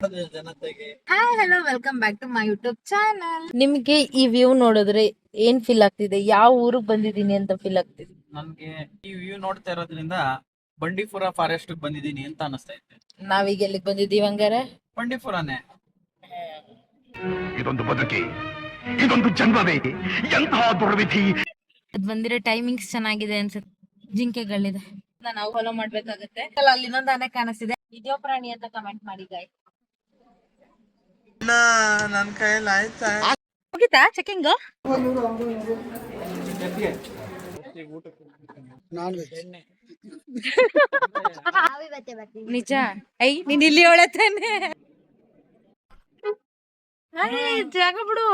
ಜನತೆಗೆ hi hello welcome back to my YouTube channel. ನಿಮ್ಗೆ ಈ ವ್ಯೂ ನೋಡಿದ್ರೆ ಏನ್ ಫೀಲ್ ಆಗ್ತಿದೆ? ಯಾವ ಊರಿಗೆ ಬಂದಿದೀನಿ ಅಂತ ಫೀಲ್ ಆಗ್ತಿದೆ? ನನ್ಗೆ ಈ ವ್ಯೂ ನೋಡ್ತಾ ಇರೋದ್ರಿಂದ ಬಂಡೀಪುರ ಫಾರೆಸ್ಟ್ ಬಂದಿದ್ದೀನಿ ಅಂತ ಅನಿಸ್ತಾ ಇದೆ. ನಾವೀಗ ಎಲ್ಲಿಗೆ ಬಂದಿದೀವಿ ಹಂಗಾರೆ? ಬಂಡೀಪುರನೇ. ಇದೊಂದು ಬದುಕಿ, ಇದೊಂದು ಜನ್ಮವೇ, ಎಂತಹ ದುರ್ವಿಧಿ. ಅದ್ ಬಂದಿರೋ ಟೈಮಿಂಗ್ಸ್ ಚೆನ್ನಾಗಿದೆ ಅನ್ಸುತ್ತೆ. ಜಿಂಕೆಗಳಿದೆ, ನಾವು ಫಾಲೋ ಮಾಡ್ಬೇಕಾಗತ್ತೆ. ಅಲ್ಲಿ ಇನ್ನೊಂದು ಆನೆ ಕಾಣಿಸ್ತಿದೆ. ಇದ್ಯೋ ಪ್ರಾಣಿ ಅಂತ ಕಮೆಂಟ್ ಮಾಡಿ ಗಾಯ್. ನನ್ ಕೈಯಲ್ಲಿ ಆಯ್ತಾ? ಮುಗಿತಾ ಚೆಕಿಂಗ್? ನಿಜ? ಐ ನೀನ್ ಇಲ್ಲಿ ಒಳತಾನೆ ಜಾಗ ಬಿಡು.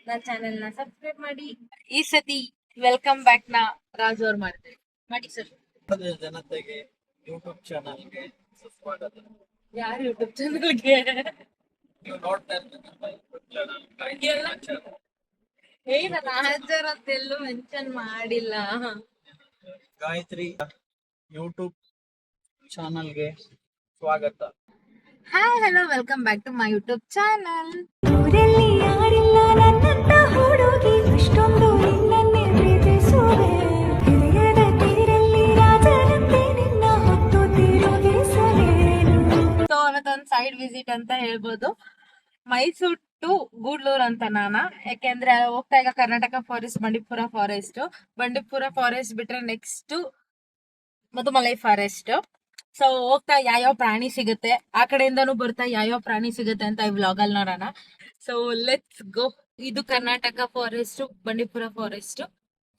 ನನ್ನ ಚಾನೆಲ್ ನ ಸಬ್ಸ್ಕ್ರೈಬ್ ಮಾಡಿ. ಈ ಸತಿ ವೆಲ್ಕಮ್ ಬ್ಯಾಕ್ ನ ರಾಜು ಅವ್ರು ಮಾಡ್ತಾರೆ. ಮಾಡಿ ಸರ್. ಜನತೆಗೆ ಯೂಟ್ಯೂಬ್ ಚಾನಲ್ಗೆ ಸ್ವಾಗತ. ಯಾರು ಯೂಟ್ಯೂಬ್ ಚಾನಲ್ಗೆ? ನೀವು ನೋಡ್ತಾ ಯೂಟ್ಯೂಬ್ ನಾನು ರಾಜರ್ ಅಂತೆಲ್ಲೂ ಮೆನ್ಷನ್ ಮಾಡಿಲ್ಲ. ಗಾಯತ್ರಿ ಯೂಟ್ಯೂಬ್ ಚಾನಲ್ಗೆ ಸ್ವಾಗತ. Hi hello welcome back to my YouTube channel. ಊರಲ್ಲಿ ಯಾರಿಲ್ಲ ನನ್ನಂತ ಹುಡುಗಿ, ಅಷ್ಟೊಂದು ನಿನ್ನನ್ನೇ ಪ್ರೀತಿಸುವೆ. ಹೃದಯದ ತೀರಲ್ಲಿ ರಾಜನಂತೆ ನಿನ್ನ ಹೊತ್ತು ತಿರುಗಿಸಲೇನು. ಸೊ ಅವತ್ತೊಂದು ಸೈಡ್ ವಿಸಿಟ್ ಅಂತ ಹೇಳ್ಬೋದು. ಮೈಸೂರು ಟು ಗೂಡ್ಲೂರ್ ಅಂತ ಯಾಕೆಂದ್ರೆ ಹೋಗ್ತಾ ಈಗ Karnataka forest, Bandipur forest. Bandipur forest ಬಿಟ್ರೆ ನೆಕ್ಸ್ಟ್ ಮಧುಮಲೈ ಫಾರೆಸ್ಟ್. ಸೊ ಹೋಗ್ತಾ ಯಾವ್ಯಾವ ಪ್ರಾಣಿ ಸಿಗುತ್ತೆ, ಆ ಕಡೆಯಿಂದನೂ ಬರ್ತಾ ಯಾವ್ಯಾವ ಪ್ರಾಣಿ ಸಿಗುತ್ತೆ ಅಂತ ಈ ವ್ಲಾಗ್ ಅಲ್ಲಿ ನೋಡೋಣ. So let's go. ಇದು Karnataka forest, Bandipur forest.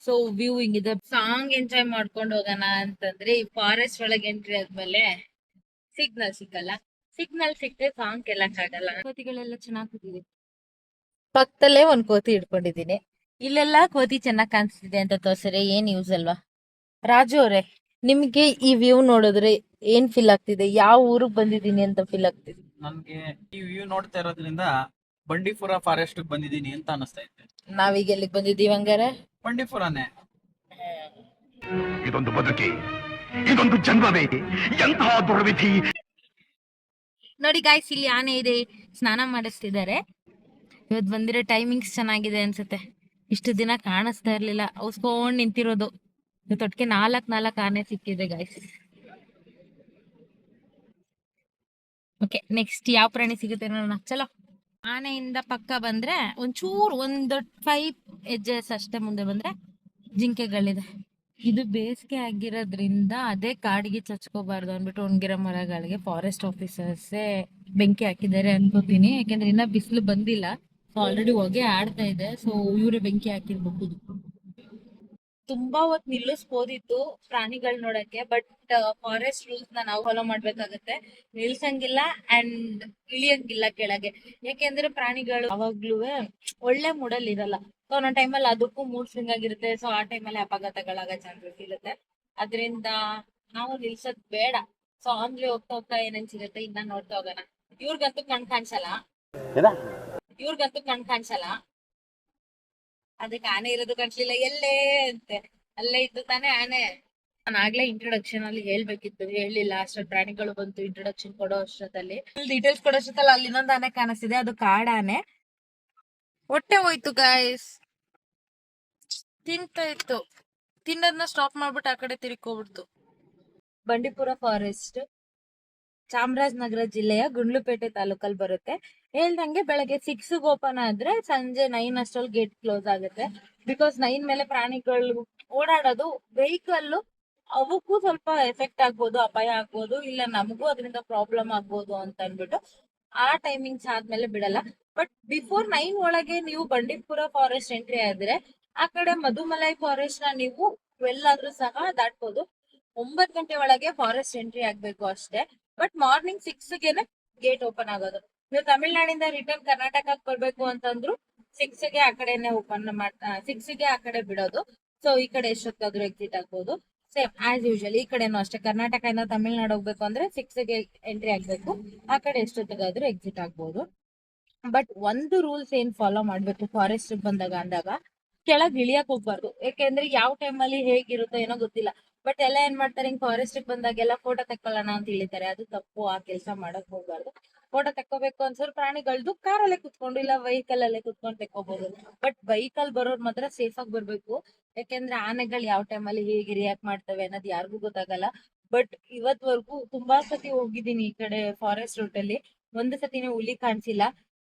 So view ಹಿಂಗಿದೆ. ಸಾಂಗ್ ಎಂಜಾಯ್ ಮಾಡ್ಕೊಂಡು ಹೋಗೋಣ ಅಂತಂದ್ರೆ ಈ ಫಾರೆಸ್ಟ್ ಒಳಗೆ ಎಂಟ್ರಿ ಆದ್ಮೇಲೆ ಸಿಗ್ನಲ್ ಸಿಕ್ಕಲ್ಲ. Signal ಸಿಕ್ಕದೆ song ಕೇಳಕ್ಕಾಗಲ್ಲ. ಕೋತಿಗಳೆಲ್ಲ ಚೆನ್ನಾಗಿ ಕೂತಿದೆ. ಪಕ್ಕದಲ್ಲೇ ಒಂದ್ ಕೋತಿ ಇಟ್ಕೊಂಡಿದೀನಿ. ಇಲ್ಲೆಲ್ಲಾ ಕೋತಿ ಚೆನ್ನಾಗ್ ಕಾಣಿಸ್ತಿದೆ ಅಂತ ತೋರ್ಸಿದ್ರೆ ಏನ್ ಯೂಸ್ ಅಲ್ವಾ? ರಾಜು ಅವ್ರೆ, ನಿಮ್ಗೆ ಈ ವ್ಯೂ ನೋಡಿದ್ರೆ ಏನ್ ಫೀಲ್ ಆಗ್ತಿದೆ? ಯಾವ ಊರಿಗೆ ಬಂದಿದೀನಿ ಅಂತ ಫೀಲ್ ಆಗ್ತಿದೆ? ನನ್ಗೆ ಈ ವ್ಯೂ ನೋಡ್ತಾ ಇರೋದ್ರಿಂದ ಬಂಡೀಪುರ ಫಾರೆಸ್ಟ್ ಬಂದಿದ್ದೀನಿ ಅಂತ ಅನಿಸ್ತಾ ಇದೆ. ನಾವೀಗ ಎಲ್ಲಿಗೆ ಬಂದಿದೀವಿ ಹಂಗಾರೆ? ಬಂಡೀಪುರನೇ. ಇದೊಂದು ಬದುಕಿ, ಇದೊಂದು ಜನ್ಮವೇ, ಎಂತಹ ದುರ್ವಿಧಿ. ನೋಡಿ ಗಾಯ್ಸ್, ಇಲ್ಲಿ ಆನೆ ಇದೆ, ಸ್ನಾನ ಮಾಡಿಸ್ತಿದ್ದಾರೆ. ಇವತ್ತು ಬಂದಿರೋ ಟೈಮಿಂಗ್ಸ್ ಚೆನ್ನಾಗಿದೆ ಅನ್ಸುತ್ತೆ. ಇಷ್ಟು ದಿನ ಕಾಣಿಸ್ತಾ ಇರ್ಲಿಲ್ಲ, ಅವಸ್ಕೊಂಡ್ ನಿಂತಿರೋದು. ಇವತ್ತೊಟ್ಟಿಗೆ ನಾಲ್ಕು ಆನೆ ಸಿಕ್ಕಿದೆ ಗಾಯ್ಸ್. ಓಕೆ, ನೆಕ್ಸ್ಟ್ ಯಾವ ಪ್ರಾಣಿ ಸಿಗುತ್ತೆ ನೋಡೋಣ. ಚಲೋ. ಆನೆಯಿಂದ ಪಕ್ಕ ಬಂದ್ರೆ ಒಂಚೂರು ಒಂದು 5 ಹೆಜ್ಜೆಸ್ ಅಷ್ಟೇ ಮುಂದೆ ಬಂದ್ರೆ ಜಿಂಕೆಗಳಿದೆ. ಇದು ಬೇಸಿಗೆ ಆಗಿರೋದ್ರಿಂದ ಅದೇ ಕಾಡಿಗೆ ಚಚ್ಕೋಬಾರ್ದು ಅಂದ್ಬಿಟ್ಟು ಒಣಗಿರೋ ಮರಗಳಿಗೆ ಫಾರೆಸ್ಟ್ ಆಫೀಸರ್ಸೇ ಬೆಂಕಿ ಹಾಕಿದ್ದಾರೆ ಅನ್ಕೋತೀನಿ. ಯಾಕೆಂದ್ರೆ ಇನ್ನ ಬಿಸಿಲು ಬಂದಿಲ್ಲ, ಆಲ್ರೆಡಿ ಹೊಗೆ ಆಡ್ತಾ ಇದೆ. ಸೊ ಇವರೇ ಬೆಂಕಿ ಹಾಕಿರ್ಬಹುದು. ತುಂಬಾ ಹೊತ್ತು ನಿಲ್ಲಿಸ್ಬೋದಿತ್ತು ಪ್ರಾಣಿಗಳು ನೋಡಕ್ಕೆ, ಬಟ್ ಫಾರೆಸ್ಟ್ ರೂಲ್ಸ್ ನಾವು ಫಾಲೋ ಮಾಡ್ಬೇಕಾಗತ್ತೆ. ನಿಲ್ಸಂಗಿಲ್ಲ ಅಂಡ್ ಇಳಿಯಂಗಿಲ್ಲ ಕೆಳಗೆ. ಯಾಕೆಂದ್ರೆ ಪ್ರಾಣಿಗಳು ಯಾವಾಗ್ಲೂ ಒಳ್ಳೆ ಮೂಡಲ್ಲಿ ಇರಲ್ಲ. ಸೊ ಅನ್ನೋ ಟೈಮಲ್ಲಿ ಅದಕ್ಕೂ ಮೂಡ್ ಸ್ವಿಂಗ್ ಆಗಿರುತ್ತೆ. ಸೊ ಆ ಟೈಮಲ್ಲಿ ಅಪಘಾತಗಳಾಗೋ ಚಾನ್ಸಸ್ ಇರುತ್ತೆ. ಅದರಿಂದ ನಾವು ನಿಲ್ಸೋದ್ ಬೇಡ. ಸೊ ಅಂದ್ರೆ ಹೋಗ್ತಾ ಹೋಗ್ತಾ ಏನೇನ್ ಸಿಗುತ್ತೆ ಇನ್ನ ನೋಡ್ತಾ ಹೋಗೋಣ. ಇವ್ರಿಗಂತೂ ಕಣ್ ಕಾಣಿಸಲ್ಲ, ಅದಕ್ಕೆ ಆನೆ ಇರೋದು ಕಾಣಿಸ್ಲಿಲ್ಲ. ಎಲ್ಲೇ ಅಂತೆ, ಅಲ್ಲೇ ಇದ್ದು ತಾನೇ ಆನೆ. ನಾನು ಆಗ್ಲೇ ಇಂಟ್ರೊಡಕ್ಷನ್ ಅಲ್ಲಿ ಹೇಳ್ಬೇಕಿತ್ತು, ಹೇಳಿಲ್ಲ. ಅಷ್ಟೊಂದು ಪ್ರಾಣಿಗಳು ಬಂತು ಇಂಟ್ರೊಡಕ್ಷನ್ ಕೊಡೋ ಅಷ್ಟೊತ್ತಲ್ಲಿ, ಡೀಟೇಲ್ಸ್ ಕೊಡೋ ಅಷ್ಟೊತ್ತಲ್ಲಿ ಅಲ್ಲಿ ಇನ್ನೊಂದು ಆನೆ ಕಾಣಿಸ್ತಿದೆ, ಅದು ಕಾಡಾನೆ. ಹೊಟ್ಟೆ ಹೋಯ್ತು ಗಾಯ್ಸ್, ತಿಂತ ಇತ್ತು. ತಿನ್ನೋದನ್ನ ಸ್ಟಾಪ್ ಮಾಡ್ಬಿಟ್ಟು ಆ ಕಡೆ ತಿರ್ಕೋಬಿಡ್ತು. ಬಂಡೀಪುರ ಫಾರೆಸ್ಟ್ ಚಾಮರಾಜನಗರ ಜಿಲ್ಲೆಯ ಗುಂಡ್ಲುಪೇಟೆ ತಾಲೂಕಲ್ಲಿ ಬರುತ್ತೆ. ಹೇಳ್ದಂಗೆ ಬೆಳಗ್ಗೆ 6 ಓಪನ್ ಆದ್ರೆ ಸಂಜೆ 9 ಅಷ್ಟರಲ್ಲಿ ಗೇಟ್ ಕ್ಲೋಸ್ ಆಗುತ್ತೆ. ಬಿಕಾಸ್ 9 ಮೇಲೆ ಪ್ರಾಣಿಗಳು ಓಡಾಡೋದು, ವೆಹಿಕಲ್ ಅವಕ್ಕೂ ಸ್ವಲ್ಪ ಎಫೆಕ್ಟ್ ಆಗ್ಬೋದು, ಅಪಾಯ ಆಗ್ಬೋದು, ಇಲ್ಲ ನಮಗೂ ಅದರಿಂದ ಪ್ರಾಬ್ಲಮ್ ಆಗ್ಬೋದು ಅಂತ ಅನ್ಬಿಟ್ಟು ಆ ಟೈಮಿಂಗ್ಸ್ ಆದ್ಮೇಲೆ ಬಿಡಲ್ಲ. ಬಟ್ ಬಿಫೋರ್ 9 ಒಳಗೆ ನೀವು ಬಂಡೀಪುರ ಫಾರೆಸ್ಟ್ ಎಂಟ್ರಿ ಆದ್ರೆ ಆ ಕಡೆ ಮಧುಮಲೈ ಫಾರೆಸ್ಟ್ ನ ನೀವು 12 ಆದ್ರೂ ಸಹ ದಾಟ್ಬೋದು. 9 ಗಂಟೆ ಒಳಗೆ ಫಾರೆಸ್ಟ್ ಎಂಟ್ರಿ ಆಗ್ಬೇಕು ಅಷ್ಟೇ. ಬಟ್ ಮಾರ್ನಿಂಗ್ 6ಗೆನೆ ಗೇಟ್ ಓಪನ್ ಆಗೋದು. ನೀವು ತಮಿಳ್ನಾಡಿಂದ ರಿಟರ್ನ್ ಕರ್ನಾಟಕಕ್ಕೆ ಬರ್ಬೇಕು ಅಂತಂದ್ರು 6ಗೆ ಆ ಕಡೆನೆ ಓಪನ್ 6ಗೆ ಆ ಕಡೆ ಬಿಡೋದು. ಸೊ ಈ ಕಡೆ ಎಷ್ಟೊತ್ತಾದ್ರೂ ಎಕ್ಸಿಟ್ ಆಗ್ಬೋದು. ಸೇಮ್ ಆಸ್ ಯೂಶುವಲ್ ಈ ಕಡೆನೂ ಅಷ್ಟೇ. ಕರ್ನಾಟಕದಿಂದ ತಮಿಳ್ನಾಡು ಹೋಗ್ಬೇಕು ಅಂದ್ರೆ 6ಗೆ ಎಂಟ್ರಿ ಆಗ್ಬೇಕು, ಆ ಕಡೆ ಎಷ್ಟೊತ್ತಿಗಾದ್ರೂ ಎಕ್ಸಿಟ್ ಆಗ್ಬೋದು. ಬಟ್ ಒಂದು ರೂಲ್ಸ್ ಏನ್ ಫಾಲೋ ಮಾಡ್ಬೇಕು ಫಾರೆಸ್ಟ್ ಬಂದಾಗ ಅಂದಾಗ, ಕೆಳಗ್ ಇಳಿಯಕ್ ಹೋಗ್ಬಾರ್ದು. ಯಾಕೆಂದ್ರೆ ಯಾವ ಟೈಮಲ್ಲಿ ಹೇಗಿರುತ್ತೋ ಏನೋ ಗೊತ್ತಿಲ್ಲ. ಬಟ್ ಎಲ್ಲ ಏನ್ ಮಾಡ್ತಾರೆ, ಹಿಂಗ್ ಫಾರೆಸ್ಟ್ ಬಂದಾಗೆಲ್ಲ ಫೋಟೋ ತಕ್ಕೊಳ್ಳೋಣ ಅಂತ ಹೇಳಿತಾರೆ. ಅದು ತಪ್ಪು, ಆ ಕೆಲಸ ಮಾಡಕ್ ಹೋಗ್ಬಾರ್ದು. ಫೋಟೋ ತಕ್ಕೋಬೇಕು ಅನ್ಸೋರು ಪ್ರಾಣಿಗಳ್ದು ಕಾರಲ್ಲೇ ಕುತ್ಕೊಂಡು ಇಲ್ಲ ವೆಹಿಕಲ್ ಅಲ್ಲೇ ಕುತ್ಕೊಂಡು ತಕ್ಕೋಬಹುದು. ಬಟ್ ಬೈಕಲ್ ಬರೋರ್ ಮಾತ್ರ ಸೇಫ್ ಆಗಿ ಬರ್ಬೇಕು. ಯಾಕೆಂದ್ರೆ ಆನೆಗಳು ಯಾವ ಟೈಮಲ್ಲಿ ಹೇಗೆ ರಿಯಾಕ್ಟ್ ಮಾಡ್ತವೆ ಅನ್ನೋದು ಯಾರಿಗೂ ಗೊತ್ತಾಗಲ್ಲ. ಬಟ್ ಇವತ್ವರೆಗೂ ತುಂಬಾ ಸತಿ ಹೋಗಿದ್ದೀನಿ ಈ ಕಡೆ ಫಾರೆಸ್ಟ್ ರೂಟ್ ಅಲ್ಲಿ, ಒಂದು ಸತಿನೂ ಹುಲಿ ಕಾಣಿಸಿಲ್ಲ.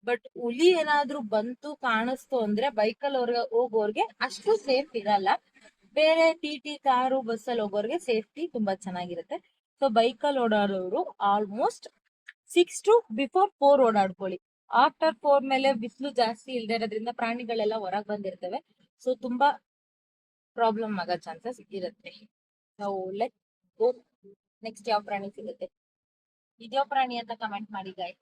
ಬಟ್ ಹುಲಿ ಏನಾದ್ರೂ ಬಂತು ಕಾಣಿಸ್ತು ಅಂದ್ರೆ ಬೈಕಲ್ ಹೋಗೋರ್ಗೆ ಅಷ್ಟು ಸೇಫ್ ಇರಲ್ಲ. ಬೇರೆ ಟಿ ಕಾರು ಬಸ್ಸಲ್ಲಿ ಹೋಗೋರ್ಗೆ ಸೇಫ್ಟಿ ತುಂಬಾ ಚೆನ್ನಾಗಿರುತ್ತೆ. ಸೊ ಬೈಕಲ್ಲಿ ಓಡಾಡೋರು ಆಲ್ಮೋಸ್ಟ್ 6 to before 4 ಓಡಾಡ್ಕೊಳ್ಳಿ. ಆಫ್ಟರ್ 4 ಮೇಲೆ ಬಿಸಿಲು ಜಾಸ್ತಿ ಇಲ್ದೇ ಇರೋದ್ರಿಂದ ಪ್ರಾಣಿಗಳೆಲ್ಲ ಹೊರಗ್ ಬಂದಿರ್ತವೆ. ಸೊ ತುಂಬಾ ಪ್ರಾಬ್ಲಮ್ ಆಗೋ ಚಾನ್ಸಸ್ ಇರುತ್ತೆ. ನಾವು ಲೆಟ್ ಗೋ. ನೆಕ್ಸ್ಟ್ ಯಾವ ಪ್ರಾಣಿ ಸಿಗುತ್ತೆ, ಇದ್ಯಾವ ಪ್ರಾಣಿ ಅಂತ ಕಮೆಂಟ್ ಮಾಡಿ ಗಾಯ್.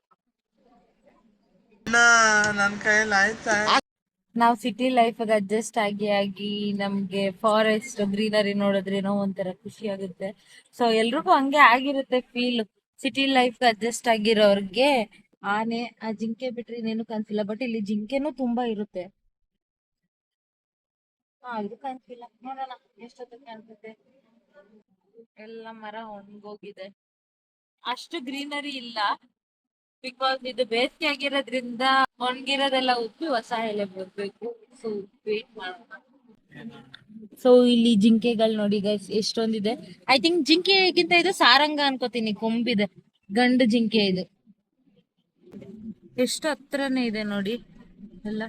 ನಾವು ಸಿಟಿ ಲೈಫ್ ಅಡ್ಜಸ್ಟ್ ಆಗಿ ನಮ್ಗೆ ಫಾರೆಸ್ಟ್ ಗ್ರೀನರಿ ನೋಡಿದ್ರೇನೋ ಒಂಥರ ಖುಷಿ ಆಗುತ್ತೆ. ಸೊ ಎಲ್ರಿಗೂ ಹಂಗೆ ಆಗಿರುತ್ತೆ ಫೀಲ್. ಸಿಟಿ ಲೈಫ್ ಅಡ್ಜಸ್ಟ್ ಆಗಿರೋರ್ಗೆ ಆನೆ ಆ ಜಿಂಕೆ ಬಿಟ್ರೆ ಇನ್ನೇನು ಕಾಣಿಸಿಲ್ಲ. ಬಟ್ ಇಲ್ಲಿ ಜಿಂಕೆನೂ ತುಂಬಾ ಇರುತ್ತೆ. ಇದು ಕಾಣಿಸಿಲ್ಲ, ನೋಡೋಣ ಎಷ್ಟೊತ್ತಿಗೆ ಕಾಣಿಸುತ್ತೆ. ಎಲ್ಲ ಮರ ಒಣಗೋಗಿದೆ, ಅಷ್ಟು ಗ್ರೀನರಿ ಇಲ್ಲ. ಬಿಕಾಸ್ ಇದು ಬೇಸಿಗೆ ಆಗಿರೋದ್ರಿಂದ ಒಣಗಿರೋದೆಲ್ಲ ಉಪ್ಪಿ ಹೊಸ ಎಲೆ ಬರ್ಬೇಕು. ಸೊ ವೇಟ್ ಮಾಡೋಣ. ಸೊ ಇಲ್ಲಿ ಜಿಂಕೆಗಳು ನೋಡಿ ಗೈಸ್ ಎಷ್ಟೊಂದಿದೆ. ಐ ಥಿಂಕ್ ಜಿಂಕೆಗಿಂತ ಇದು ಸಾರಂಗ ಅನ್ಕೋತೀನಿ, ಕೊಂಬಿದೆ, ಗಂಡು ಜಿಂಕೆ ಇದು. ಎಷ್ಟು ಹತ್ರನೇ ಇದೆ ನೋಡಿ ಎಲ್ಲ.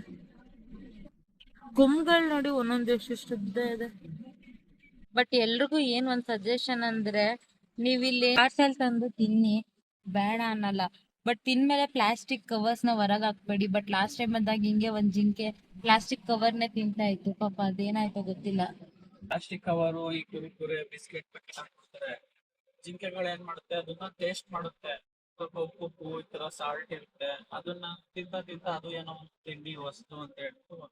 ಕೊಂಬುಗಳು ನೋಡಿ ಒಂದೊಂದು ಎಷ್ಟು ಉದ್ದ ಇದೆ. ಬಟ್ ಎಲ್ರಿಗೂ ಏನ್ ಒಂದ್ ಸಜೆಷನ್ ಅಂದ್ರೆ, ನೀವಿಲ್ಲಿ ಪಾರ್ಸೆಲ್ ತಂದು ತಿನ್ನಿ, ಬೇಡ ಅನ್ನಲ್ಲ. ಬಟ್ ತಿನ್ಮೇಲೆ ಪ್ಲಾಸ್ಟಿಕ್ ಕವರ್ಸ್ ನ ಹೊರಗ್ ಹಾಕ್ಬೇಡಿ. ಬಟ್ ಲಾಸ್ಟ್ ಟೈಮ್ ಬಂದಾಗ ಹಿಂಗೆ ಒಂದ್ ಜಿಂಕೆ ಪ್ಲಾಸ್ಟಿಕ್ ಕವರ್ನೇ ತಿಂತಾ ಇತ್ತು, ಪಾಪ ಅದೇನಾಯ್ತೋ ಗೊತ್ತಿಲ್ಲ. ಪ್ಲಾಸ್ಟಿಕ್ ಕವರು, ಈ ಕುರುಕುರೆ ಬಿಸ್ಕೆಟ್ ಪ್ಯಾಕೆಟ್ ಹಾಕ್ಬಿಡ್ತಾರೆ. ಜಿಂಕೆಗಳು ಏನ್ ಮಾಡುತ್ತೆ, ಅದನ್ನ ಟೇಸ್ಟ್ ಮಾಡುತ್ತೆ. ಸ್ವಲ್ಪ ಉಪ್ಪು ಈ ತರ ಸಾಲ್ಟ್ ಇರುತ್ತೆ, ಅದನ್ನ ತಿಂತ ಅದು ಏನೋ ಒಂದು ತಿಂಡಿ ವಸ್ತು ಅಂತ ಹೇಳ್ಬಿಟ್ಟು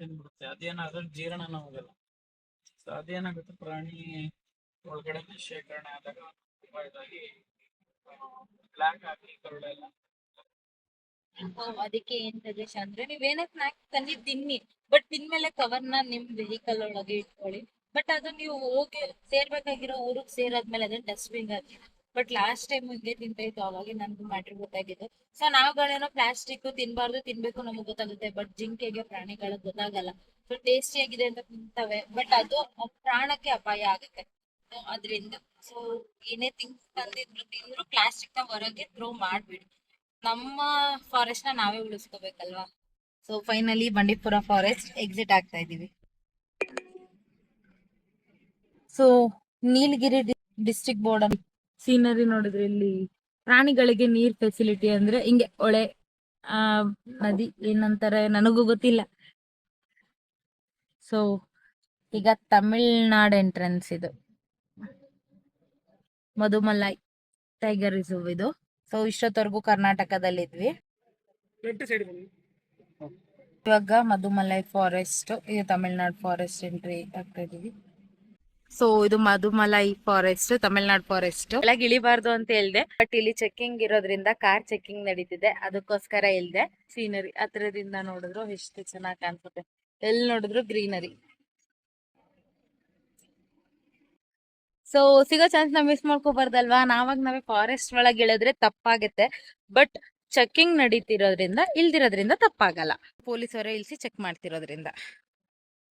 ತಿಂದ್ಬಿಡುತ್ತೆ. ಅದೇನಾದ್ರೂ ಜೀರ್ಣನ ಹೋಗಲ್ಲ. ಸೊ ಅದೇನಾಗುತ್ತೆ, ಪ್ರಾಣಿ ಒಳಗಡೆ ಶೇಖರಣೆ ಆದಾಗ ತುಂಬಾ ಇದಾಗಿ ಬ್ಲಾಕ್ ಆಗಿ ಕರುಳೆಲ್ಲ. ಅದಕ್ಕೆ ಏನ್ ಸಜೆಷನ್ ಅಂದ್ರೆ, ನೀವೇನೇ ಸ್ನಾಕ್ಸ್ ತಂದಿ ತಿನ್ನಿ, ಬಟ್ ತಿನ್ಮೇಲೆ ಕವರ್ನ ನಿಮ್ ವೆಹಿಕಲ್ ಒಳಗೆ ಇಟ್ಕೊಳ್ಳಿ. ಬಟ್ ಅದು ನೀವು ಹೋಗಿ ಸೇರ್ಬೇಕಾಗಿರೋ ಊರಿಗೆ ಸೇರಾದ್ಮೇಲೆ ಅದನ್ನ dustbin hockey. But last time ಹಿಂಗೆ ತಿಂತ ಇತ್ತು, ಅವಾಗ ನನ್ಗೂ ಮ್ಯಾಟ್ರ್ ಗೊತ್ತಾಗಿದ್ದು. ಸೊ ನಾವುಗಳೇನೋ ಪ್ಲಾಸ್ಟಿಕ್ ತಿನ್ಬಾರ್ದು, ತಿನ್ಬೇಕು ನಮಗ್ ಗೊತ್ತಾಗುತ್ತೆ. ಬಟ್ ಜಿಂಕೆಗೆ ಪ್ರಾಣಿಗಳಿಗೆ ಗೊತ್ತಾಗಲ್ಲ. ಸೊ ಟೇಸ್ಟಿ ಆಗಿದೆ ಅಂತ ತಿಂತವೆ, ಬಟ್ ಅದು ಪ್ರಾಣಕ್ಕೆ ಅಪಾಯ ಆಗುತ್ತೆ. ಅದರಿಂದ ಸೊ ಏನೇ ಥಿಂಗ್ಸ್ ತಿಂದ್ರು ಪ್ಲಾಸ್ಟಿಕ್ ನ ಹೊರಗೆ ಥ್ರೋ ಮಾಡ್ಬಿಡಿ. ನಮ್ಮ ಫಾರೆಸ್ಟ್ ನ ನಾವೇ ಉಳಿಸ್ಕೋಬೇಕಲ್ವಾ. So finally Bandipur forest exit ಆಗ್ತಾ ಇದೀವಿ. So Nilgiri district border scenery ನೋಡಿದ್ರೆ, ಇಲ್ಲಿ ಪ್ರಾಣಿಗಳಿಗೆ ನೀರ್ ಫೆಸಿಲಿಟಿ ಅಂದ್ರೆ ಹಿಂಗೆ ಹೊಳೆ, ನದಿ ಏನಂತಾರೆ ನನಗೂ ಗೊತ್ತಿಲ್ಲ. ಸೊ ಈಗ ತಮಿಳ್ನಾಡು ಎಂಟ್ರೆನ್ಸ್ ಇದು, ಮಧುಮಲೈ ಟೈಗರ್ ರಿಸರ್ವ್ ಇದು. ಸೊ ಇಷ್ಟೊತ್ತವರೆಗೂ ಕರ್ನಾಟಕದಲ್ಲಿದ್ವಿ, ಇವಾಗ ಮಧುಮಲೈ ಫಾರೆಸ್ಟ್, ಇದು ತಮಿಳ್ನಾಡು ಫಾರೆಸ್ಟ್ ಎಂಟ್ರಿ ಆಗ್ತಾ ಇದೀವಿ. ಸೊ ಇದು ಮಧುಮಲೈ ಫಾರೆಸ್ಟ್, ತಮಿಳ್ನಾಡು ಫಾರೆಸ್ಟ್. ಒಳಗೆ ಇಳಿಬಾರ್ದು ಅಂತ ಹೇಳ್ದೆ, ಬಟ್ ಇಲ್ಲಿ ಚೆಕಿಂಗ್ ಇರೋದ್ರಿಂದ ಕಾರ್ ಚೆಕಿಂಗ್ ನಡೀತಿದೆ, ಅದಕ್ಕೋಸ್ಕರ ಇಲ್ದೆ. ಸೀನರಿ ಹತ್ರದಿಂದ ನೋಡಿದ್ರು ಎಷ್ಟು ಚೆನ್ನಾಗಿ ಕಾಣಿಸುತ್ತೆ, ಎಲ್ಲಿ ನೋಡಿದ್ರು ಗ್ರೀನರಿ. ಸೊ ಸಿಗೋ ಚಾನ್ಸ್ ನಾವ್ ಮಿಸ್ ಮಾಡ್ಕೋಬಾರ್ದಲ್ವಾ. ನಾವೇ ಫಾರೆಸ್ಟ್ ಒಳಗೆ ಇಳಿದ್ರೆ ತಪ್ಪಾಗತ್ತೆ. ಬಟ್ ಚೆಕಿಂಗ್ ನಡೀತಿರೋದ್ರಿಂದ ಇಲ್ದಿರೋದ್ರಿಂದ ತಪ್ಪಾಗಲ್ಲ. ಪೊಲೀಸ್ ಅವರೇ ಇಳಿಸಿ ಚೆಕ್ ಮಾಡ್ತಿರೋದ್ರಿಂದ.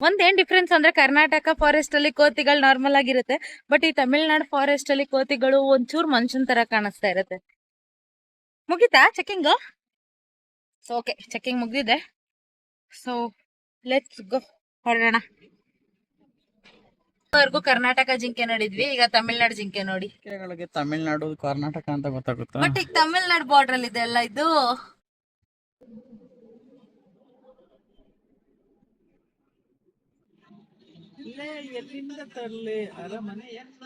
ಒಂದೇನ್ ಡಿಫ್ರೆನ್ಸ್ ಅಂದ್ರೆ, ಕರ್ನಾಟಕ ಫಾರೆಸ್ಟ್ ಅಲ್ಲಿ ಕೋತಿಗಳು ನಾರ್ಮಲ್ ಆಗಿರುತ್ತೆ, ಬಟ್ ಈ ತಮಿಳ್ನಾಡು ಫಾರೆಸ್ಟ್ ಅಲ್ಲಿ ಕೋತಿಗಳು ಒಂಚೂರು ಮನುಷ್ಯನ್ ತರ ಕಾಣಿಸ್ತಾ ಇರುತ್ತೆ. ಮುಗಿತಾ ಚೆಕಿಂಗ್? ಸೊ ಓಕೆ, ಚೆಕಿಂಗ್ ಮುಗಿದಿದೆ. ಸೊ ಲೆಟ್ಸ್ ಗೋ, ಹೊರಡೋಣ. ವರೆಗೂ ಕರ್ನಾಟಕ ಜಿಂಕೆ ನೋಡಿದ್ವಿ, ಈಗ ತಮಿಳ್ನಾಡು ಜಿಂಕೆ ನೋಡಿ. ತಮಿಳ್ನಾಡು ಕರ್ನಾಟಕ ಅಂತ ಗೊತ್ತಾಗುತ್ತಾ? ಬಟ್ ಈಗ ತಮಿಳ್ನಾಡು ಬಾರ್ಡರ್ ಅಲ್ಲಿ ಇದೆ ಅಲ್ಲ ಇದು. ಎಲ್ಲಿಂದ ತರಲಿ ಅರಮನೆಯನ್ನ,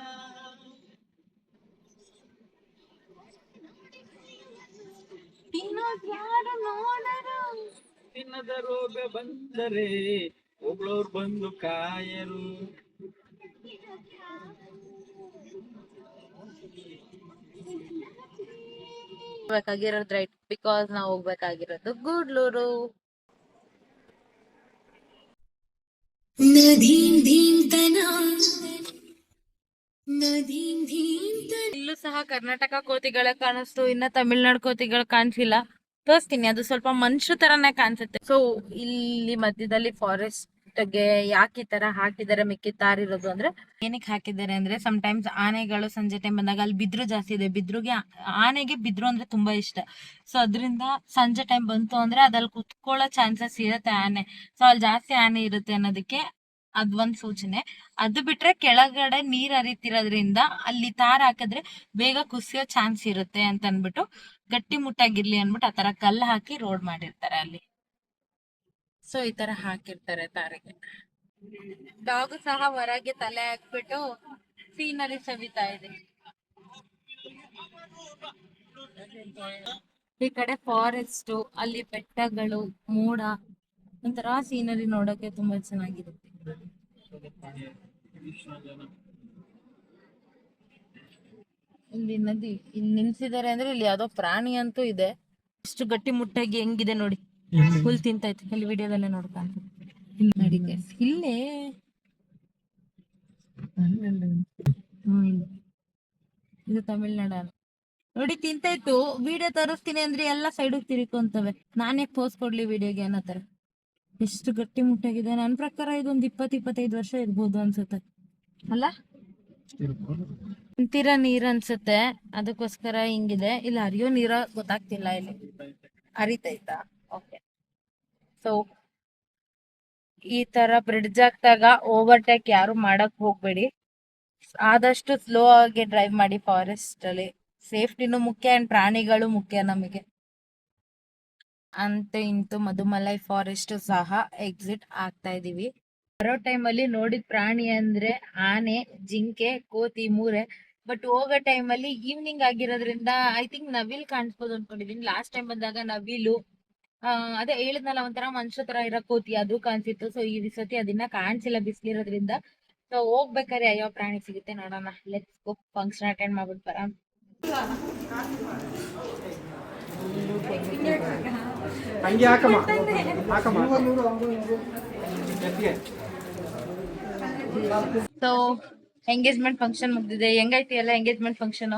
ತಿನ್ನದ ರೋಗ ಬಂದರೆ ಹೋಗ್ಳೋರ್ ಬಂದು ಕಾಯರು. ಹೋಗ್ಬೇಕಾಗಿರೋದು ರೈಟ್, ಬಿಕಾಸ್ ನಾವು ಹೋಗ್ಬೇಕಾಗಿರೋದು ಗೂಡ್ಲೂರು. ನದೀಂ ಧೀಂ ತನ ಇಲ್ಲೂ ಸಹ ಕರ್ನಾಟಕ ಕೋತಿಗಳ ಕಾಣಿಸ್ತು, ಇನ್ನ ತಮಿಳ್ನಾಡು ಕೋತಿಗಳು ಕಾಣಿಸಿಲ್ಲ. ತೋರಿಸ್ತೀನಿ, ಅದು ಸ್ವಲ್ಪ ಮನುಷ್ಯ ತರನೇ ಕಾಣಿಸುತ್ತೆ. ಸೊ ಇಲ್ಲಿ ಮಧ್ಯದಲ್ಲಿ ಫಾರೆಸ್ಟ್ ಗೆ ಯಾಕೆ ಈ ತರ ಹಾಕಿದ್ದಾರೆ ಮಿಕ್ಕಿ ತಾರಿರೋದು ಅಂದ್ರೆ, ಏನಕ್ಕೆ ಹಾಕಿದ್ದಾರೆ ಅಂದ್ರೆ ಟೈಮ್ಸ್ ಆನೆಗಳು ಸಂಜೆ ಟೈಮ್ ಬಂದಾಗ ಅಲ್ಲಿ ಬಿದ್ರು ಜಾಸ್ತಿ ಇದೆ. ಆನೆಗೆ ಬಿದ್ರು ಅಂದ್ರೆ ತುಂಬಾ ಇಷ್ಟ. ಸೊ ಅದರಿಂದ ಸಂಜೆ ಟೈಮ್ ಬಂತು ಅಂದ್ರೆ ಅದಲ್ಲಿ ಕುತ್ಕೊಳ್ಳೋ ಚಾನ್ಸಸ್ ಇರುತ್ತೆ ಆನೆ. ಸೊ ಅಲ್ಲಿ ಜಾಸ್ತಿ ಆನೆ ಇರುತ್ತೆ ಅನ್ನೋದಕ್ಕೆ ಅದೊಂದ್ ಸೂಚನೆ. ಅದು ಬಿಟ್ರೆ ಕೆಳಗಡೆ ನೀರ್ ಹರಿತಿರೋದ್ರಿಂದ ಅಲ್ಲಿ ತಾರ್ ಹಾಕಿದ್ರೆ ಬೇಗ ಕುಸಿಯೋ ಚಾನ್ಸ್ ಇರುತ್ತೆ ಅಂತ ಅನ್ಬಿಟ್ಟು ಗಟ್ಟಿ ಮುಟ್ಟಾಗಿರ್ಲಿ ಅನ್ಬಿಟ್ಟು ಆತರ ಕಲ್ಲು ಹಾಕಿ ರೋಡ್ ಮಾಡಿರ್ತಾರೆ ಅಲ್ಲಿ. ಸೊ ಈ ತರ ಹಾಕಿರ್ತಾರೆ ತಾರಿಗೆ. ಡಾಗ್ ಸಹ ಹೊರಗೆ ತಲೆ ಹಾಕ್ಬಿಟ್ಟು ಸೀನರಿ ಸವಿತಾ ಇದೆ. ಈ ಕಡೆ ಫಾರೆಸ್ಟ್, ಅಲ್ಲಿ ಬೆಟ್ಟಗಳು, ಮೋಡ, ಒಂಥರ ಸೀನರಿ ನೋಡಕ್ಕೆ ತುಂಬಾ ಚೆನ್ನಾಗಿರುತ್ತೆ. ಇಲ್ಲಿ ನದಿ, ಇಲ್ಲಿ ನಿಲ್ಸಿದ್ದಾರೆ ಅಂದ್ರೆ ಇಲ್ಲಿ ಯಾವ್ದೋ ಪ್ರಾಣಿ ಅಂತೂ ಇದೆ. ಎಷ್ಟು ಗಟ್ಟಿ ಮುಟ್ಟಾಗಿ ಹೆಂಗಿದೆ ನೋಡಿ, ಹುಲ್ ತಿಂತೈತೆ. ಇಲ್ಲಿ ವಿಡಿಯೋದಲ್ಲೇ ನೋಡ್ತಾ ನೋಡಿ guys. ಇಲ್ಲೇ ಇದು ತಮಿಳ್ನಾಡು ನೋಡಿ ತಿಂತಾಯ್ತು. ವಿಡಿಯೋ ತೋರಿಸ್ತೀನಿ ಅಂದ್ರೆ ಎಲ್ಲ ಸೈಡ್ ತಿರ್ಕೊಂತವೆ. ನಾನೇ ಪೋಸ್ ಕೊಡ್ಲಿ ವಿಡಿಯೋಗೆ ಅನ್ನೋ ತರ. ಎಷ್ಟು ಗಟ್ಟಿ ಮುಟ್ಟಾಗಿದೆ. ನನ್ನ ಪ್ರಕಾರ ಇದೊಂದು 20-25 ವರ್ಷ ಇರ್ಬೋದು ಅನ್ಸುತ್ತೆ ಅಲ್ಲ. ನಿಂತಿರ ನೀರ್ ಅನ್ಸುತ್ತೆ, ಅದಕ್ಕೋಸ್ಕರ ಹಿಂಗಿದೆ. ಇಲ್ಲಿ ಹರಿಯೋ ನೀರ ಗೊತ್ತಾಗ್ತಿಲ್ಲ. ಇಲ್ಲಿ ಹರಿತೈತಾ? ಓಕೆ. ಸೊ ಈ ತರ ಬ್ರಿಡ್ಜ್ ಆಗ್ತಾಗ ಓವರ್ಟೇಕ್ ಯಾರು ಮಾಡಕ್ ಹೋಗ್ಬೇಡಿ. ಆದಷ್ಟು ಸ್ಲೋ ಆಗಿ ಡ್ರೈವ್ ಮಾಡಿ. ಫಾರೆಸ್ಟ್ ಅಲ್ಲಿ ಸೇಫ್ಟಿನೂ ಮುಖ್ಯ ಅಂಡ್ ಪ್ರಾಣಿಗಳು ಮುಖ್ಯ ನಮಗೆ. ಅಂತ ಇಂತು ಮಧುಮಲೈ ಫಾರೆಸ್ಟ್ ಸಹ ಎಕ್ಸಿಟ್ ಆಗ್ತಾ ಇದೀವಿ. ಬರೋ ಟೈಮ್ ಅಲ್ಲಿ ನೋಡಿದ ಪ್ರಾಣಿ ಅಂದ್ರೆ ಆನೆ, ಜಿಂಕೆ, ಕೋತಿ 3. ಬಟ್ ಹೋಗೋ ಟೈಮ್ ಅಲ್ಲಿ ಈವ್ನಿಂಗ್ ಆಗಿರೋದ್ರಿಂದ ಐ ಥಿಂಕ್ ನವಿಲ್ ಕಾಣಿಸ್ಬೋದು ಅನ್ಕೊಂಡಿದೀನಿ. ಲಾಸ್ಟ್ ಟೈಮ್ ಬಂದಾಗ ನವಿಲು, ಅದೇ ಹೇಳಿದ್ನಲ್ಲ ಒಂಥರ ಮನುಷ್ಯ ತರ ಇರೋ ಕೋತಿ, ಅದು ಕಾಣಿಸಿತ್ತು. ಸೊ ಈ ಸತಿ ಅದನ್ನ ಕಾಣಿಸಿಲ್ಲ ಬಿಸ್ಲಿರೋದ್ರಿಂದ. ಸೊ ಹೋಗ್ಬೇಕಾದ್ರೆ ಯಾವ ಪ್ರಾಣಿ ಸಿಗುತ್ತೆ ನೋಡೋಣ. Let's go. ಫಂಕ್ಷನ್ ಅಟೆಂಡ್ ಮಾಡ್ಬಿಟ್ಟು ಬರ. ಸೊ ಎಂಗೇಜ್ಮೆಂಟ್ ಫಂಕ್ಷನ್ ಮುಗ್ದಿದೆ. ಹೆಂಗೈತಿ ಎಲ್ಲ ಎಂಗೇಜ್ಮೆಂಟ್ ಫಂಕ್ಷನ್?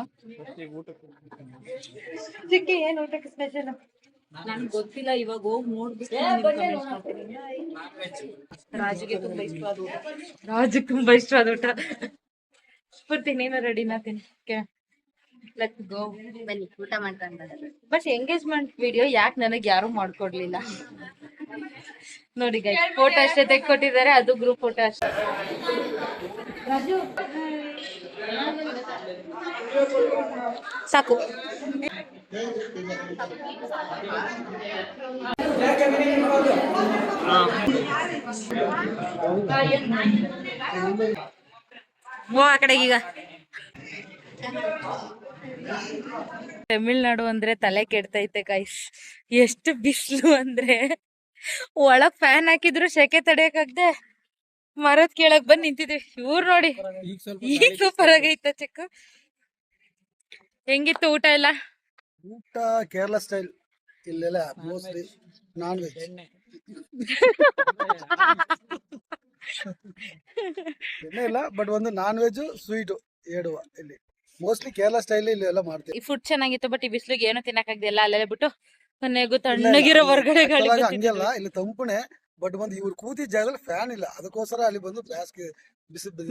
ಚಿಕ್ಕಿ ಏನ್ ಊಟಕ್ಕೆ ಸ್ಪೆಷಲ್? ನನ್ಗೆ ಗೊತ್ತಿಲ್ಲ, ಇವಾಗ ಹೋಗಿ ನೋಡ್ಬಿಟ್ಟು ರಾಜುಗೆ ತುಂಬಾ ಇಷ್ಟವಾದ ಊಟ. ರಾಜುಗೆ ತುಂಬಾ ಇಷ್ಟವಾದ ಊಟ. ಪೂರ್ತಿ ನೀನು ರೆಡಿನಾ ತಿನ್ನಕ್ಕೆ? Let's go. ಬನ್ನಿ ಊಟ ಮಾಡ್ಕೊಂಡು. ಬಟ್ ಎಂಗೇಜ್ಮೆಂಟ್ ವಿಡಿಯೋ ಯಾಕೆ ನನಗೆ ಯಾರು ಮಾಡ್ಕೊಡ್ಲಿಲ್ಲ ನೋಡಿ ಗೈಸ್. ಫೋಟೋ ಅಷ್ಟೇ ತೆಗ್ಕೊಟ್ಟಿದ್ದಾರೆ, ಅದು ಗ್ರೂಪ್ ಫೋಟೋ ಅಷ್ಟೇ. ರಾಜು ಸಾಕು. ಆ ಕಡೆ ಈಗ ತಮಿಳ್ನಾಡು ಅಂದ್ರೆ ತಲೆ ಕೆಡ್ತೈತೆ ಗೈಸ್. ಎಷ್ಟು ಬಿಸಿಲು ಅಂದ್ರೆ ಒಳಗ್ ಫ್ಯಾನ್ ಹಾಕಿದ್ರು ಸೆಕೆ ತಡೆಯಕ್ಕಾಗ್ದೆ ಮರದ ಕೆಳಗ್ ಬಂದ್ ನಿಂತಿದ್ವಿ. ಇವ್ರು ನೋಡಿ ಈಗ ಸೂಪರ್ ಆಗೈತ. ಚಿಕ್ಕ ಹೆಂಗಿತ್ತು ಊಟ ಎಲ್ಲ? ಊಟ ಕೇರಳ ಸ್ಟೈಲ್. ಇಲ್ಲೆಲ್ಲ ಮೋಸ್ಟ್ಲಿ ನಾನ್ ವೆಜ್. ಎಣ್ಣೆ ಇಲ್ಲ, ಬಟ್ ಒಂದು ನಾನ್ ವೆಜ್ ಸ್ವೀಟ್ ಏಡುವ. ಇಲ್ಲಿ ಮೋಸ್ಟ್ಲಿ ಕೇರಳ ಸ್ಟೈಲ್ ಇಲ್ಲಿ ಎಲ್ಲ ಮಾಡ್ತೀವಿ. ಈ ಫುಡ್ ಚೆನ್ನಾಗಿತ್ತು, ಬಟ್ ಈ ಬಿಸಿಲಿಗೆ ಏನು ತಿನ್ನಕ್ಕಾಗ್ದಿಲ್ಲ. ಅಲ್ಲೆಲ್ಲ ಬಿಟ್ಟು ಕೊನೆಗೂ ತಣ್ಣಗಿರೋ ಹೊರಗಡೆ ಹಂಗೆಲ್ಲ ಇಲ್ಲಿ ತಂಪುನೆ. ಬಟ್ ಒಂದು ಇವ್ರು ಕೂತಿದ ಜಾಗದಲ್ಲಿ ಫ್ಯಾನ್ ಇಲ್ಲ, ಅದಕ್ಕೋಸ್ಕರ ಅಲ್ಲಿ ಬಂದು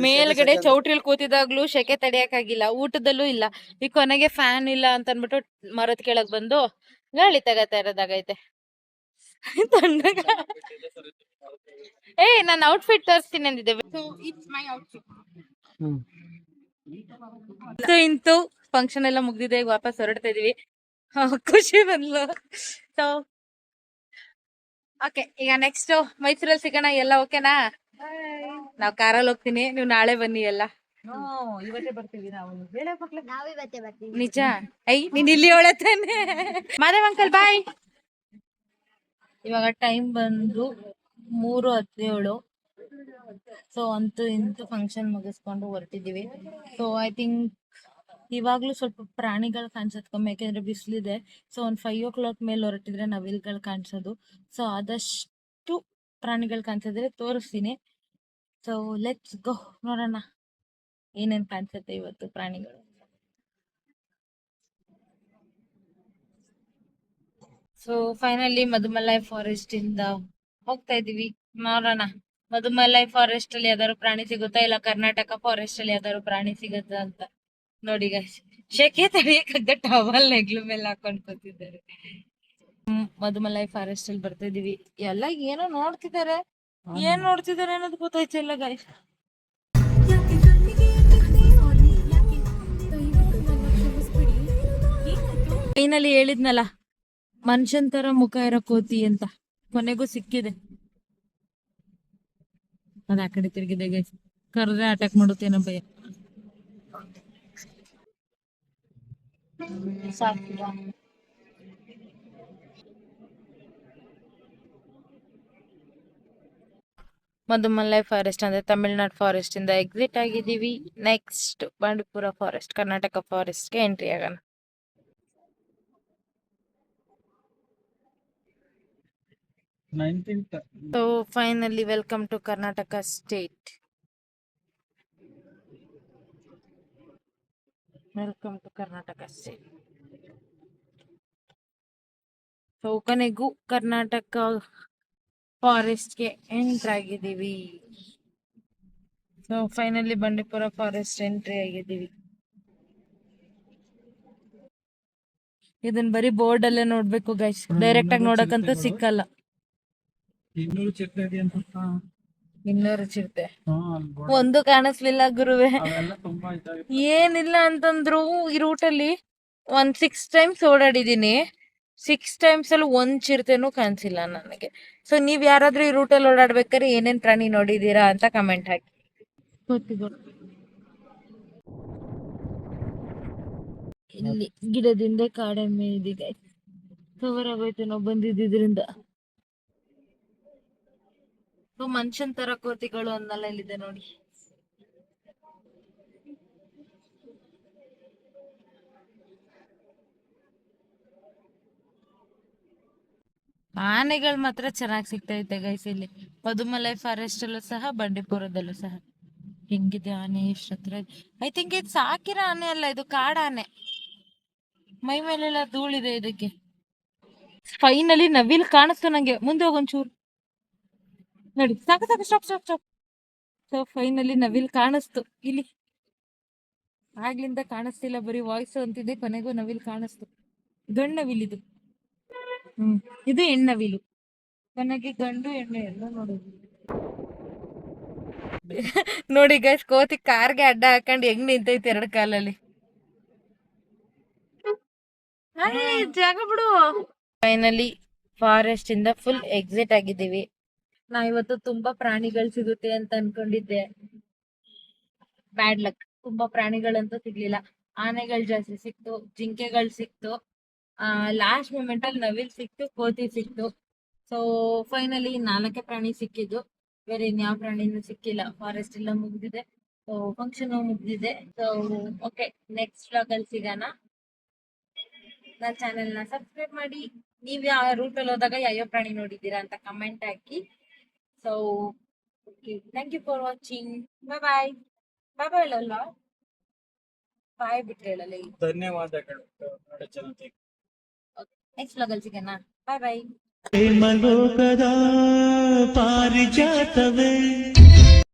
ಮೇಲ್ಗಡೆ ಚೌಟ್ರಿಲ್ ಕೂತಿದಾಗ್ಲೂ ಸೆಕೆ ತಡೆಯಕ್ಕಾಗಿಲ್ಲ. ಊಟದಲ್ಲೂ ಇಲ್ಲ. ಈ ಕೊನೆಗೆ ಫ್ಯಾನ್ ಇಲ್ಲ ಅಂತ ಅನ್ಬಿಟ್ಟು ಮರದ ಕೆಳಗ್ ಬಂದು ಗಾಳಿ ತಗತಾ ಇರೋದಾಗೈತೆ. ತಣ್ಣಗ ನಾನ್ ಔಟ್ಫಿಟ್ ತೋರಿಸ್ತೀನಿ ಅಂದಿದ್ದೆ. ಇಂತು ಫಂಕ್ಷನ್ ಎಲ್ಲ ಮುಗ್ದಿದೆ. ಈಗ ವಾಪಸ್ ಹೊರಡ್ತಾ ಇದೀವಿ. ಖುಷಿ ಬಂದ್ಲು. ಸೊ ಓಕೆ, ಈಗ ನೆಕ್ಸ್ಟ್ ಮೈಸೂರಲ್ಲಿ ಸಿಗೋಣ. ಎಲ್ಲ ಓಕೆನಾ? ನಾವ್ ಕಾರಲ್ಲಿ ಹೋಗ್ತೀನಿ, ನೀವು ನಾಳೆ ಬನ್ನಿ. ಎಲ್ಲ ಇವತ್ತೇ ಬರ್ತೀವಿ ನಾವು. ನಿಜ? ನೀನ್ ಇಲ್ಲಿ ಒಳತಾನೆ. Madev uncle bye. ಇವಾಗ ಟೈಮ್ ಬಂದು 3:17. ಸೊ ಅಂತೂ ಇಂತೂ ಫಂಕ್ಷನ್ ಮುಗಿಸ್ಕೊಂಡು ಹೊರಟಿದೀವಿ. ಸೊ ಐ ಥಿಂಕ್ ಇವಾಗ್ಲೂ ಸ್ವಲ್ಪ ಪ್ರಾಣಿಗಳು ಕಾಣಿಸೋದು ಕಮ್ಮಿ, ಯಾಕೆಂದ್ರೆ ಬಿಸಿಲಿದೆ. ಸೊ ಒಂದ್ 5 o'clock ಮೇಲೆ ಹೊರಟಿದ್ರೆ ನವಿಲ್ಗಳು ಕಾಣಿಸೋದು. ಸೊ ಆದಷ್ಟು ಪ್ರಾಣಿಗಳು ಕಾಣಿಸಿದ್ರೆ ತೋರಿಸ್ತೀನಿ. ಸೊ ಲೆಟ್ಸ್ ಗೋ, ನೋಡೋಣ. ಏನೇನ್ ಕಾಣಿಸುತ್ತೆ ಇವತ್ತು ಪ್ರಾಣಿಗಳು. ಸೊ ಫೈನಲಿ ಮಧುಮಲೈ ಫಾರೆಸ್ಟ್ ಇಂದ ಹೋಗ್ತಾ ಇದೀವಿ. ನೋಡೋಣ ಮಧುಮಲೈ ಫಾರೆಸ್ಟ್ ಅಲ್ಲಿ ಯಾವ್ದಾದ್ರು ಪ್ರಾಣಿ ಸಿಗುತ್ತಾ, ಇಲ್ಲ ಕರ್ನಾಟಕ ಫಾರೆಸ್ಟ್ ಅಲ್ಲಿ ಯಾವ್ದಾದ್ರು ಪ್ರಾಣಿ ಸಿಗುತ್ತಾ ಅಂತ. ನೋಡಿ guys, ಶೆಕೆ ತಡೆಯಕ್ಕಾಗದ ಟವಲ್ ನೆಗ್ಲು ಮೇಲೆ ಹಾಕೊಂಡ್ ಕೂತಿದ್ದಾರೆ. ಮಧುಮಲೈ ಫಾರೆಸ್ಟ್ ಅಲ್ಲಿ ಬರ್ತಾ ಇದೀವಿ. ಎಲ್ಲ ಏನೋ ನೋಡ್ತಿದ್ದಾರೆ, ಏನ್ ನೋಡ್ತಿದ್ದಾರೆ ಅನ್ನೋದು ಗೊತ್ತಾಯ್ತಿಲ್ಲ ಗಾಯ್ಸ್. ಯಾಕೆ ಕಣ್ಣಿಗೆ ಎತ್ತಿದ್ದೆ ಓಡಿ, ಯಾಕೆ ದಯವಿಟ್ಟು ನನ್ನ ಕ್ಷಮಿಸ್ಬಿಡಿ. ಏನಾಯ್ತು? ಫೈನಲಿ ಹೇಳಿದ್ನಲ್ಲ ಮನುಷ್ಯನ್ ತರ ಮುಖ ಇರೋ ಕೋತಿ ಅಂತ, ಕೊನೆಗೂ ಸಿಕ್ಕಿದೆ. ಅದ ಆ ಕಡೆ ತಿರುಗಿದೆ ಗೈಸ್, ಕರೆದ್ರೆ ಅಟ್ಯಾಕ್ ಮಾಡುತ್ತೇನೋ ಭಯ. ಸಾಕಿಲ್ಲ. ಮಧುಮಲೈ ಫಾರೆಸ್ಟ್ ಅಂದ್ರೆ ತಮಿಳ್ನಾಡು ಫಾರೆಸ್ಟ್ ಇಂದ ಎಕ್ಸಿಟ್ ಆಗಿದೀವಿ. Next Bandipur forest, Karnataka forest ಗೆ ಎಂಟ್ರಿ ಆಗೋಣ. So finally welcome to Karnataka state. Welcome to Karnataka state. So ಕೊನೆಗೂ ಕರ್ನಾಟಕ ಫಾರೆಸ್ಟ್ ಗೆ ಎಂಟ್ರಿ ಆಗಿದ್ದೀವಿ. So finally Bandipur forest entry ಆಗಿದ್ದೀವಿ. ಇದನ್ ಬರೀ ಬೋರ್ಡ್ ಅಲ್ಲೇ ನೋಡ್ಬೇಕು ಗೈಸ್, ಡೈರೆಕ್ಟ್ ಆಗಿ ನೋಡಕ್ಕಂತ ಸಿಕ್ಕಲ್ಲ. 200 ಚಿರತೆ ಇದೆಯಂತ. 200 ಚಿರತೆ ಒಂದು ಕಾಣಿಸ್ಲಿಲ್ಲ ಗುರುವೆ. ಅವೆಲ್ಲ ತುಂಬಾ ಇದಾಗಿತ್ತು. ಏನಿಲ್ಲ ಅಂತಂದ್ರು ಈ ರೂಟಲ್ಲಿ 6 ಟೈಮ್ಸ್ ಓಡಾಡಿದೀನಿ. 6 ಟೈಮ್ಸ್ ಅಲ್ಲಿ ಒಂದ್ ಚಿರತೆನೂ ಕಾಣಿಸಿಲ್ಲ ನನಗೆ. ಸೊ ನೀವ್ ಯಾರಾದ್ರೂ ಈ ರೂಟಲ್ಲಿ ಓಡಾಡ್ಬೇಕಾದ್ರೆ ಏನೇನ್ ಪ್ರಾಣಿ ನೋಡಿದೀರಾ ಅಂತ ಕಮೆಂಟ್ ಹಾಕಿ. ಇಲ್ಲಿ ಗಿಡದಿಂದ ಕಾಡೆಮ್ಮೆ ಇದೆ, ಕವರ್ ಆಗೋಯ್ತು ನಾವು ಬಂದಿದ್ರಿಂದ. ಮನುಷ್ಯನ್ ತರ ಕೋತಿಗಳು ಅನ್ನಲ್ಲ ಇಲ್ಲಿದೆ ನೋಡಿ. ಆನೆಗಳು ಮಾತ್ರ ಚೆನ್ನಾಗಿ ಸಿಗ್ತಾ ಇದೆ ಗೈಸ್ ಇಲ್ಲಿ ಮಧುಮಲೈ ಫಾರೆಸ್ಟ್ ಅಲ್ಲೂ ಸಹ, ಬಂಡೀಪುರದಲ್ಲೂ ಸಹ. ಹೆಂಗಿದೆ ಆನೆ, ಎಷ್ಟು ಹತ್ರ. ಐ ಥಿಂಕ್ ಇದು ಸಾಕಿರೋ ಆನೆ ಅಲ್ಲ, ಇದು ಕಾಡಾನೆ. ಮೈ ಮೇಲೆಲ್ಲ ಧೂಳಿದೆ ಇದಕ್ಕೆ. ಫೈನಲಿ ನವಿಲ್ ಕಾಣಿಸ್ತು ನಂಗೆ. ಮುಂದೆ ಹೋಗೊಂಚೂರು ನೋಡಿ. ಸಾಕು ಸಾಕು, stop stop stop. So finally ನವಿಲ್ ಕಾಣಿಸ್ತು ಇಲ್ಲಿ. ಆಗ್ಲಿಂದ ಕಾಣಿಸ್ತಿಲ್ಲ, ಬರೀ ವಾಯ್ಸ್ ಅಂತಿದೆ, ಕೊನೆಗೂ ನವಿಲ್ ಕಾಣಿಸ್ತು. ಗಂಡು ನವಿಲ್ ಇದು. ಇದು ಹೆಣ್ಣವಿಲು. ಕೊನೆಗೆ ಗಂಡು ಹೆಣ್ಣು ಎಲ್ಲ ನೋಡೋದು. ನೋಡಿ ಗೈಸ್, ಕೋತಿ ಕಾರ್ಗೆ ಅಡ್ಡ ಹಾಕೊಂಡು ಹೆಂಗ್ ನಿಂತೈತಿ 2 ಕಾಲಲ್ಲಿ. ಜಾಗ ಬಿಡು. ಫೈನಲಿ ಫಾರೆಸ್ಟ್ ಇಂದ ಫುಲ್ ಎಕ್ಸಿಟ್ ಆಗಿದ್ದೀವಿ. ನಾ ಇವತ್ತು ತುಂಬಾ ಪ್ರಾಣಿಗಳು ಸಿಗುತ್ತೆ ಅಂತ ಅನ್ಕೊಂಡಿದ್ದೆ. ಬ್ಯಾಡ್ ಲಕ್, ತುಂಬಾ ಪ್ರಾಣಿಗಳಂತೂ ಸಿಗ್ಲಿಲ್ಲ. ಆನೆಗಳು ಜಾಸ್ತಿ ಸಿಕ್ತು, ಜಿಂಕೆಗಳು ಸಿಕ್ತು, ಲಾಸ್ಟ್ ಮೂಮೆಂಟ್ ಅಲ್ಲಿ ನವಿಲ್ ಸಿಕ್ತು, ಕೋತಿ ಸಿಕ್ತು. ಸೊ ಫೈನಲಿ 4 ಪ್ರಾಣಿ ಸಿಕ್ಕಿದ್ದು, ಬೇರೆ ಇನ್ಯಾವ ಪ್ರಾಣಿನೂ ಸಿಕ್ಕಿಲ್ಲ. ಫಾರೆಸ್ಟ್ ಎಲ್ಲ ಮುಗ್ದಿದೆ, ಸೊ ಫಂಕ್ಷನ್ ಮುಗ್ದಿದೆ. ಸೊ ಓಕೆ, ನೆಕ್ಸ್ಟ್ ವ್ಲಾಗ್ ಅಲ್ಲಿ ಸಿಗೋಣ. ನನ್ನ ಚಾನೆಲ್ ನ ಸಬ್ಸ್ಕ್ರೈಬ್ ಮಾಡಿ. ನೀವ್ ಯಾವ ರೂಟಲ್ಲಿ ಹೋದಾಗ ಯಾವ ಪ್ರಾಣಿ ನೋಡಿದ್ದೀರಾ ಅಂತ ಕಮೆಂಟ್ ಹಾಕಿ. So okay, thank you for watching. Bye bye. Bye bye ಹೇಳಲ್ಲ, ಬಾಯ್ ಬಿಟ್ಟು ಹೇಳಲ್ಲ. ಧನ್ಯವಾದಗಳು ಜನತೆ. ನೆಕ್ಸ್ಟ್ ವ್ಲಾಗ್ ಅಲ್ಲಿ ಸಿಗೋಣ. ಬಾಯ್ ಬಾಯ್. ಪ್ರೇಮಲೋಕದ ಪಾರಿಜಾತವೇ